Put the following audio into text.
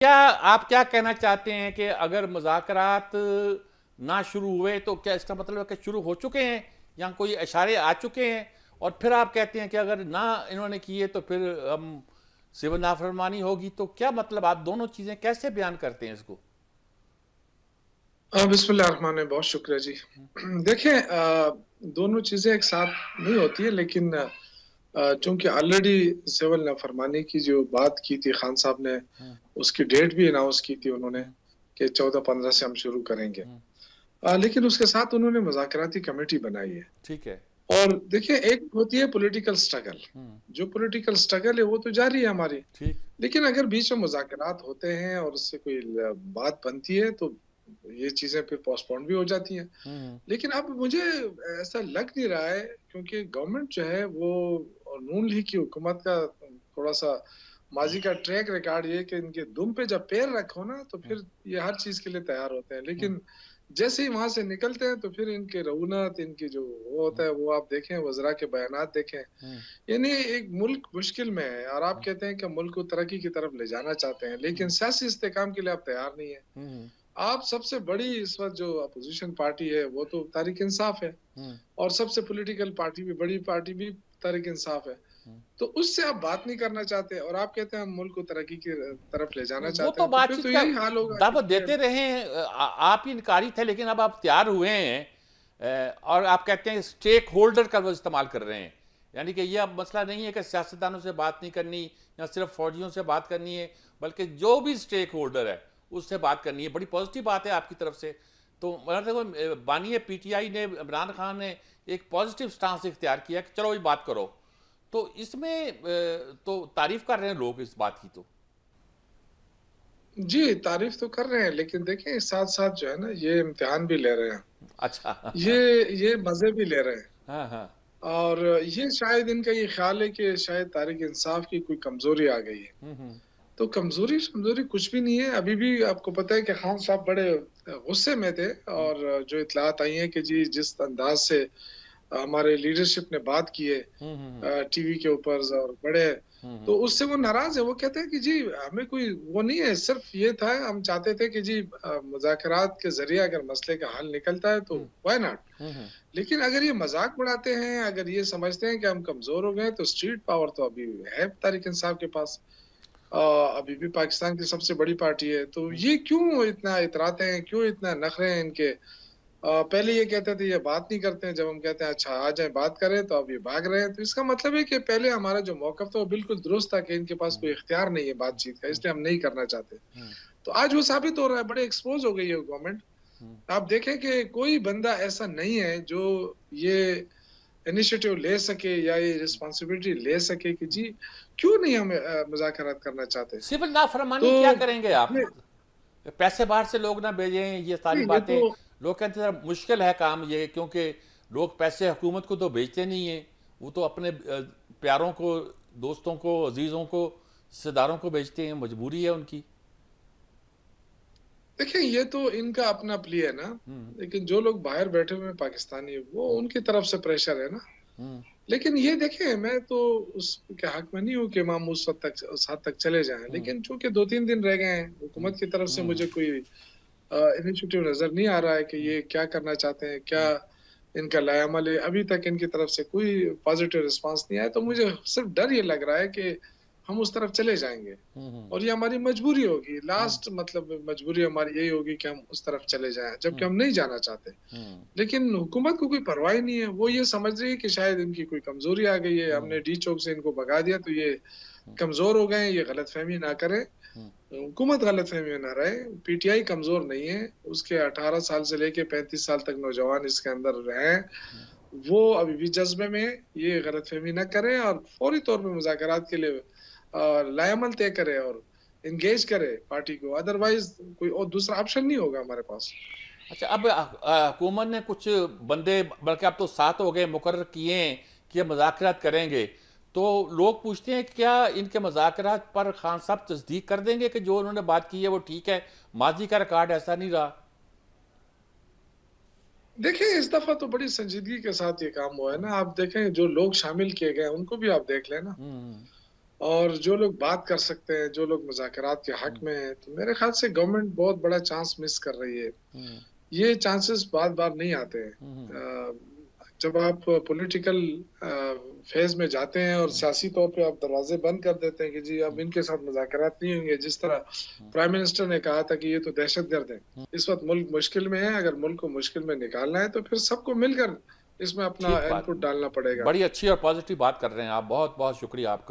क्या आप क्या कहना चाहते हैं कि अगर मुज़ाकरात ना शुरू हुए तो क्या इसका मतलब है कि शुरू हो चुके हैं या कोई इशारे आ चुके हैं, और फिर आप कहते हैं कि अगर ना इन्होंने किए तो फिर हम सिविल नाफरमानी होगी, तो क्या मतलब आप दोनों चीज़ें कैसे बयान करते हैं इसको? बिस्मिल्लाह रहमान रहीम, बहुत शुक्रिया जी। देखिए, दोनों चीज़ें एक साथ नहीं होती है, लेकिन चूँकि ऑलरेडी सिविल नाफरमानी की जो बात की थी खान साहब ने, हम्म, उसकी डेट भी अनाउंस की थी उन्होंने हम्म, कि 14-15 से हम शुरू करेंगे। हम्म, लेकिन उसके साथ उन्होंने मुज़ाकराती कमेटी बनाई है। ठीक है। और देखिए, एक होती है पॉलिटिकल स्ट्रगल, हम्म, जो पॉलिटिकल स्ट्रगल है वो तो जारी है हमारी। ठीक। लेकिन अगर बीच में मुज़ाकरात होते हैं और उससे कोई बात बनती है, तो ये चीज़ें फिर पोस्टपोन भी हो जाती हैं। हम्म, लेकिन अब मुझे ऐसा लग नहीं रहा है, क्योंकि गवर्नमेंट जो है वो, और नून लीग की हुकूमत का थोड़ा-सा माज़ी का ट्रैक रिकॉर्ड ये है कि इनके दुम पे जब पैर रखो ना, तो हम्म, फिर ये हर चीज़ के लिए तैयार होते हैं। हम्म, लेकिन जैसे ही वहाँ से निकलते हैं, तो फिर इनकी रऊनत, इनकी जो वो होता हम्म, है, वो आप देखें, वज़रा के बयानात देखें। हम्म, यानी एक मुल्क मुश्किल में है और आप हम्म, कहते हैं कि मुल्क को तरक्की की तरफ ले जाना चाहते हैं, लेकिन हम्म, सियासी इस्तेहकाम के लिए आप तैयार नहीं हैं। हम्म, आप सबसे बड़ी इस वक़्त जो अपोज़िशन पार्टी है, वो तो तहरीक इंसाफ है। हम्म, और सबसे पॉलिटिकल पार्टी भी, बड़ी पार्टी भी तहरीक इंसाफ है। हम्म। तो उससे आप बात नहीं करना चाहते और आप कहते हैं हम मुल्क को तरक्की की तरफ ले जाना नहीं, वो चाहते तो हैं, तो फिर बातचीत तो का यही हाल होगा कि दावत फिर देते रहे हैं। आप ही इनकारी थे, लेकिन अब आप तैयार हुए हैं। और आप कहते हैं स्टेक होल्डर का वो इस्तेमाल कर रहे हैं, यानी कि ये अब मसला नहीं है कि सियासतदानों से बात नहीं करनी या सिर्फ फौजियों से बात करनी है, बल्कि जो भी स्टेक होल्डर है उससे बात करनी है। बड़ी पॉजिटिव बात है आपकी तरफ से। तो मतलब देखो, बानी पीटीआई ने, इमरान खान ने एक पॉजिटिव स्टांस इख्तियार किया कि चलो भाई बात करो। तो इसमें तो तारीफ कर रहे हैं लोग इस बात की तो। जी, तारीफ़ तो कर रहे हैं, लेकिन देखिए साथ-साथ जो है ना, ये इम्तिहान भी ले रहे हैं। अच्छा। ये मज़े भी ले रहे हैं। हाँ, हाँ। और ये शायद इनका ये ख़्याल है कि शायद तहरीक इंसाफ की कोई कमज़ोरी आ गई है। हुँ, हुँ। तो कमज़ोरी-शमज़ोरी कुछ भी नहीं है। अभी भी आपको पता है कि खान साहब बड़े गुस्से में थे, हुँ, और जो इत्तलात आई हैं कि जी जिस अंदाज़ से हमारे लीडरशिप ने बात की है हुँ, हुँ, हुँ, टीवी के ऊपर और बड़े, हुँ, तो हुँ, उससे वो नाराज़ है। वो कहते हैं कि जी हमें कोई वो नहीं है, सिर्फ़ ये था, हम चाहते थे कि जी मुज़ाकरात के ज़रिए अगर मसले का हल निकलता है तो हुँ, व्हाई नॉट? हुँ, हुँ। लेकिन अगर ये मज़ाक उड़ाते हैं, अगर ये समझते हैं कि हम कमज़ोर हो गए, तो स्ट्रीट पावर तो अभी है तहरीक इंसाफ के पास। अभी भी पाकिस्तान की सबसे बड़ी पार्टी है, तो हुँ। ये क्यों इतना इतराते हैं, क्यों इतना नखरे हैं इनके? पहले ये कहते थे ये बात नहीं करते हैं, जब हम कहते हैं अच्छा आ जाएँ बात करें, तो अब ये भाग रहे हैं। तो इसका मतलब है कि पहले हमारा जो मौक़िफ़ था वो बिल्कुल दुरुस्त था कि इनके पास हुँ, कोई इख्तियार नहीं है बातचीत का, हुँ, इसलिए हम नहीं करना चाहते। हुँ, तो आज वो साबित हो रहा है, बड़े एक्सपोज़ हो गई है गवर्नमेंट। हुँ। आप देखें कि कोई बंदा ऐसा नहीं है जो ये इनिशिएटिव ले सके या ये रिस्पॉन्सिबिलिटी ले सके कि जी क्यों नहीं हम मुज़ाकरात करना चाहते। सिविल नाफ़रमानी तो क्या करेंगे आप? ये पैसे बाहर से लोग ना भेजें, ये सारी ये बातें। तो लोग कहते हैं मुश्किल है काम ये, क्योंकि लोग पैसे हुकूमत को तो भेजते नहीं हैं। वो तो अपने प्यारों को, दोस्तों को, अजीज़ों को, रिश्तेदारों को भेजते हैं, मजबूरी है उनकी। देखिए, ये तो इनका अपना प्ले है ना, हुँ, लेकिन जो लोग बाहर बैठे हुए हैं पाकिस्तानी, वो हुँ, उनकी तरफ से प्रेशर है ना। हुँ, लेकिन ये देखिए, मैं तो उसके हक में नहीं हूँ कि हम उस हद तक चले जाएँ, हुँ, लेकिन चूँकि 2-3 दिन रह गए हैं, हुँ, हुकूमत की तरफ से हुँ, मुझे कोई इनिशिएटिव नज़र नहीं आ रहा है कि हुँ, ये क्या करना चाहते हैं, क्या हुँ, इनका लाएअमल है। अभी तक इनकी तरफ से कोई पॉज़िटिव रिस्पॉन्स नहीं आया, तो हुँ, मुझे सिर्फ़ डर ये लग रहा है कि हम उस तरफ चले जाएँगे हुँ, हुँ, और ये हमारी मजबूरी होगी। हुँ, लास्ट मतलब मजबूरी हमारी यही होगी कि हम उस तरफ चले जाएँ, जबकि हुँ, हम नहीं जाना चाहते। हुँ, लेकिन हुकूमत को कोई परवाह ही नहीं है, वो ये समझ रही है कि शायद इनकी कोई कमज़ोरी आ गई है, हमने हुँ, डी चौक से इनको भगा दिया तो ये हुँ, कमज़ोर हो गए हैं, ये गलतफ़हमी ना करें। हुँ, हुकूमत गलतफ़हमी में ना रहे, पीटीआई कमज़ोर नहीं है, उसके 18 साल से लेके 35 साल तक नौजवान इसके अंदर रहे हैं, हुँ। वो अभी भी जज़्बे में हैं, ये गलतफ़हमी ना करें और फ़ौरी तौर पे मुज़ाकरात के लिए लाएअमल तय करें और एंगेज करें पार्टी को, अदरवाइज़ कोई और दूसरा ऑप्शन नहीं होगा हमारे पास। अच्छा, अब हुकूमत ने कुछ बंदे, बल्कि अब तो 7 हो गए, मुकर्रर किए हैं कि ये मुज़ाकरात करेंगे। तो लोग पूछते हैं कि क्या इनके मुज़ाकरात पर खान साहब तस्दीक कर देंगे कि जो उन्होंने बात की है वो ठीक है? माज़ी का रिकॉर्ड ऐसा नहीं रहा। देखिए, इस दफ़ा तो बड़ी संजीदगी के साथ ये काम हुआ है ना, आप देखें जो लोग शामिल किए गए हैं, उनको भी आप देख लें ना। हुँ, और जो लोग बात कर सकते हैं, जो लोग मुज़ाकरात के हक़ में हैं, तो मेरे ख़्याल से गवर्नमेंट बहुत बड़ा चांस मिस कर रही है। हम्म, ये चांसेस बार-बार नहीं आते हैं। हम्म, जब आप पॉलिटिकल फ़ेज़ में जाते हैं और हम्म, सियासी तौर पे आप दरवाज़े बंद कर देते हैं कि जी अब हम्म, इनके साथ मुज़ाकरात नहीं होंगे, जिस तरह हम्म, प्राइम मिनिस्टर ने कहा था कि ये तो दहशतगर्द हैं। हम्म। इस वक़्त मुल्क मुश्किल में है, अगर मुल्क को मुश्किल में निकालना है तो फिर सबको मिलकर इसमें अपना ठीक बात। इनपुट डालना पड़ेगा। बड़ी अच्छी और पॉजिटिव बात कर रहे हैं आप। बहुत बहुत शुक्रिया आपका।